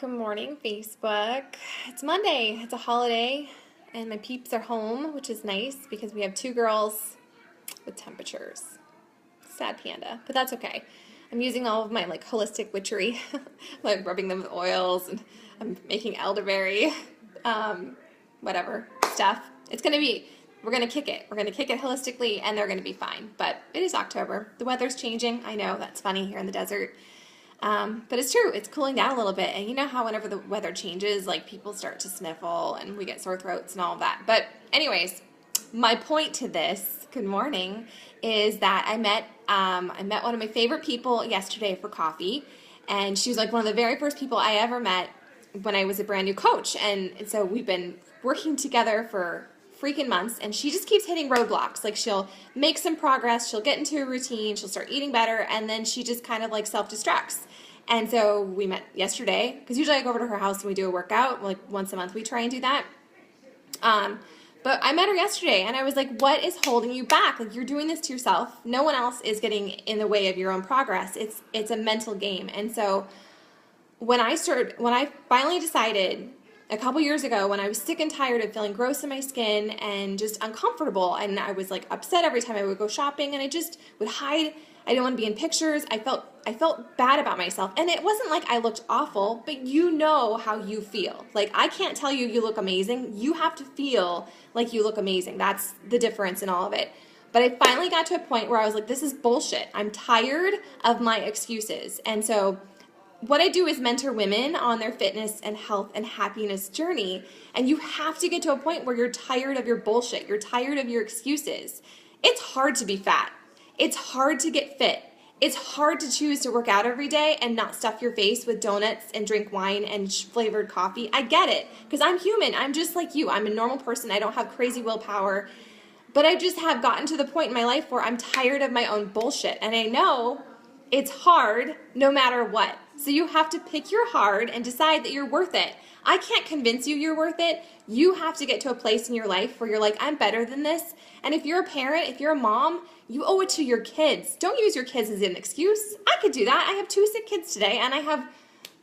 Good morning, Facebook. It's Monday. It's a holiday, and my peeps are home, which is nice because we have two girls with temperatures. Sad panda, but that's okay. I'm using all of my holistic witchery, like rubbing them with oils, and I'm making elderberry, whatever stuff. We're gonna kick it. We're gonna kick it holistically, and they're gonna be fine. But it is October. The weather's changing. I know that's funny here in the desert. But it's true, it's cooling down a little bit, and you know how whenever the weather changes, people start to sniffle and we get sore throats and all of that. But anyways, my point to this, good morning, is that I met one of my favorite people yesterday for coffee, and she was one of the very first people I ever met when I was a brand new coach, and so we've been working together for freaking months, and she just keeps hitting roadblocks. She'll make some progress, she'll get into a routine, she'll start eating better, and then she just kind of self-destructs. And so we met yesterday, because usually I go over to her house and we do a workout, once a month we try and do that. But I met her yesterday, and I was like, what is holding you back? You're doing this to yourself. No one else is getting in the way of your own progress. It's a mental game. And so when I finally decided a couple years ago, when I was sick and tired of feeling gross in my skin and just uncomfortable, and I was upset every time I would go shopping, and I just would hide. I didn't want to be in pictures. I felt bad about myself, and it wasn't like I looked awful, but you know how you feel. I can't tell you you look amazing. You have to feel like you look amazing. That's the difference in all of it. But I finally got to a point where I was like, this is bullshit. I'm tired of my excuses. And so what I do is mentor women on their fitness and health and happiness journey, and you have to get to a point where you're tired of your bullshit. You're tired of your excuses. It's hard to be fat. It's hard to get fit. It's hard to choose to work out every day and not stuff your face with donuts and drink wine and flavored coffee. I get it, because I'm human. I'm just like you. I'm a normal person. I don't have crazy willpower, but I just have gotten to the point in my life where I'm tired of my own bullshit, and I know it's hard no matter what. So you have to pick your hard and decide that you're worth it. I can't convince you you're worth it. You have to get to a place in your life where you're like, I'm better than this. And if you're a parent, if you're a mom, you owe it to your kids. Don't use your kids as an excuse. I could do that. I have two sick kids today, and I have,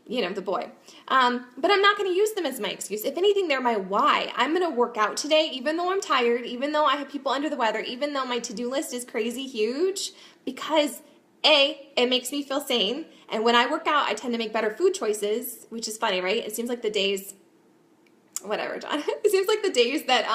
the boy. But I'm not going to use them as my excuse. If anything, they're my why. I'm going to work out today, even though I'm tired, even though I have people under the weather, even though my to-do list is crazy huge, because it makes me feel sane, and when I work out, I tend to make better food choices, which is funny, right? It seems like the days, whatever, John. It seems like the days that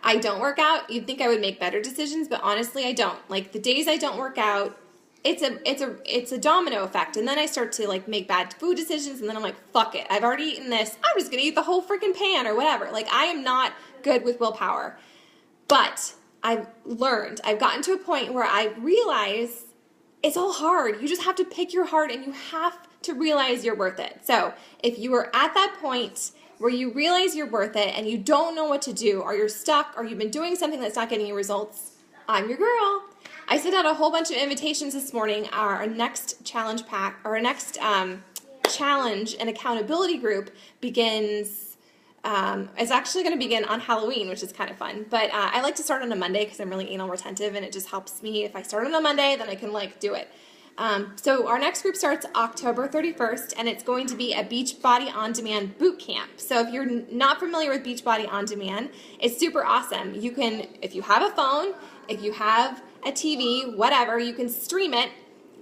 I don't work out, you'd think I would make better decisions, but honestly, I don't. The days I don't work out, it's a domino effect, and then I start to make bad food decisions, and then I'm like, fuck it, I've already eaten this. I'm just gonna eat the whole freaking pan or whatever. I am not good with willpower, but I've gotten to a point where I realize it's all hard. You just have to pick your heart, and you have to realize you're worth it. So if you are at that point where you realize you're worth it and you don't know what to do, or you're stuck, or you've been doing something that's not getting you results, I'm your girl. I sent out a whole bunch of invitations this morning. Our next challenge pack, or our next challenge and accountability group begins. It's actually going to begin on Halloween, which is kind of fun. But I like to start on a Monday because I'm really anal retentive, and it just helps me. If I start on a Monday, then I can do it. So our next group starts October 31st, and it's going to be a Beachbody On Demand boot camp. So if you're not familiar with Beachbody On Demand, it's super awesome. You can, if you have a phone, if you have a TV, whatever, you can stream it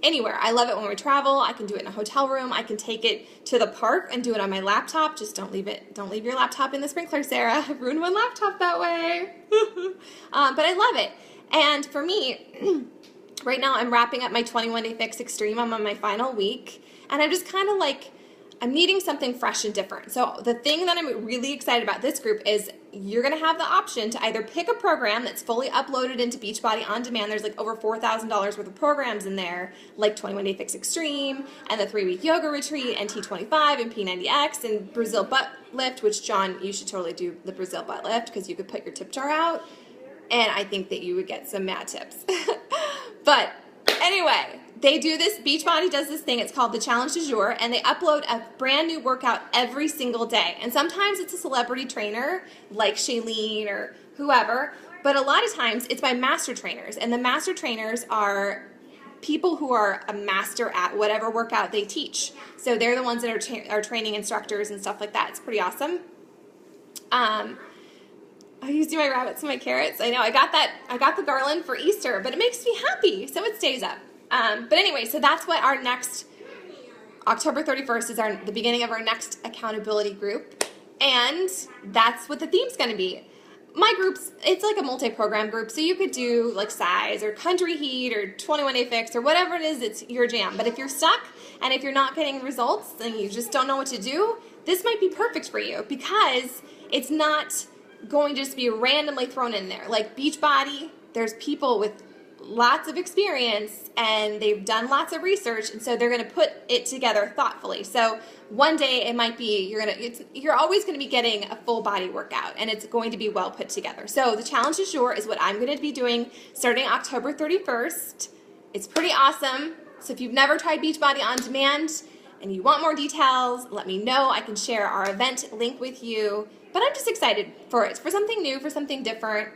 anywhere. I love it when we travel. I can do it in a hotel room. I can take it to the park and do it on my laptop. Just don't leave your laptop in the sprinkler, Sarah. I've ruined one laptop that way. But I love it. And for me, right now I'm wrapping up my 21 Day Fix Extreme. I'm on my final week, and I'm just kind of I'm needing something fresh and different. So the thing that I'm really excited about this group is you're going to have the option to either pick a program that's fully uploaded into Beachbody On Demand. There's over $4,000 worth of programs in there, like 21 Day Fix Extreme, and the 3-week yoga retreat, and T25, and P90X, and Brazil butt lift, which, John, you should totally do the Brazil butt lift, because you could put your tip jar out, and I think that you would get some mad tips. But anyway, they do this, Beachbody does this thing, it's called the Challenge du Jour, and they upload a brand new workout every single day. And sometimes it's a celebrity trainer, like Shailene or whoever, but a lot of times it's by master trainers. And the master trainers are people who are a master at whatever workout they teach. So they're the ones that are training instructors and stuff like that. It's pretty awesome. I used my rabbits and my carrots. I know I got the garland for Easter, but it makes me happy, so it stays up. But anyway, so that's what our next October 31st is the beginning of our next accountability group, and that's what the theme's going to be. My groups, it's like a multi-program group, so you could do like size or country heat or 21 Day Fix or whatever it is, it's your jam. But if you're stuck and if you're not getting results and you just don't know what to do, this might be perfect for you because it's not going to just be randomly thrown in there. Like Beachbody, there's people with lots of experience and they've done lots of research, and so they're going to put it together thoughtfully. So one day it might be you're always going to be getting a full body workout, and it's going to be well put together. So the challenge du jour is what I'm going to be doing starting October 31st. It's pretty awesome. So if you've never tried Beachbody On Demand and you want more details, let me know. I can share our event link with you. But I'm just excited for it, for something new, for something different.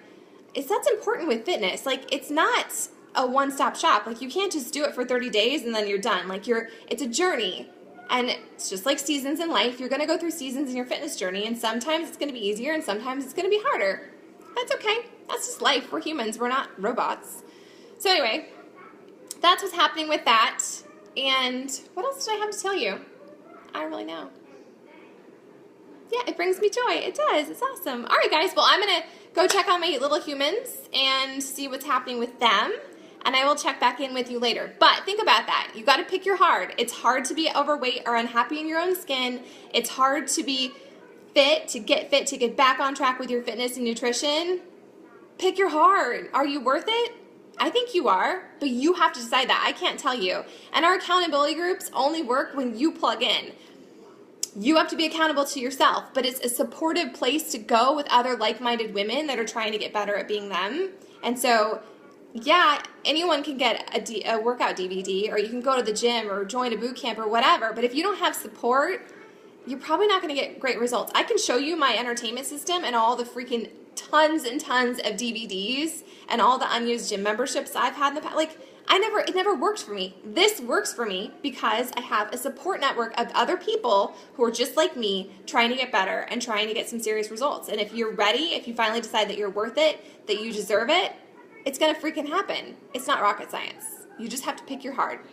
That's important with fitness. Like, it's not a one-stop shop. Like, you can't just do it for 30 days and then you're done. Like, it's a journey. And it's just like seasons in life. You're going to go through seasons in your fitness journey, and sometimes it's going to be easier and sometimes it's going to be harder. That's okay. That's just life. We're humans. We're not robots. So anyway, that's what's happening with that. And what else did I have to tell you? I don't really know. Yeah, it brings me joy. It does. It's awesome. All right, guys. Well, I'm going to go check on my little humans and see what's happening with them, and I will check back in with you later. But think about that. You got to pick your hard. It's hard to be overweight or unhappy in your own skin. It's hard to be fit, to get back on track with your fitness and nutrition. Pick your hard. Are you worth it? I think you are, but you have to decide that. I can't tell you. And our accountability groups only work when you plug in. You have to be accountable to yourself, but it's a supportive place to go with other like-minded women that are trying to get better at being them. And so, yeah, anyone can get a workout DVD, or you can go to the gym or join a boot camp or whatever, but if you don't have support, you're probably not going to get great results. I can show you my entertainment system and all the freaking tons and tons of DVDs and all the unused gym memberships I've had in the past. Like, it never worked for me. This works for me because I have a support network of other people who are just like me, trying to get better and trying to get some serious results. And if you're ready, if you finally decide that you're worth it, that you deserve it, it's going to freaking happen. It's not rocket science. You just have to pick your heart.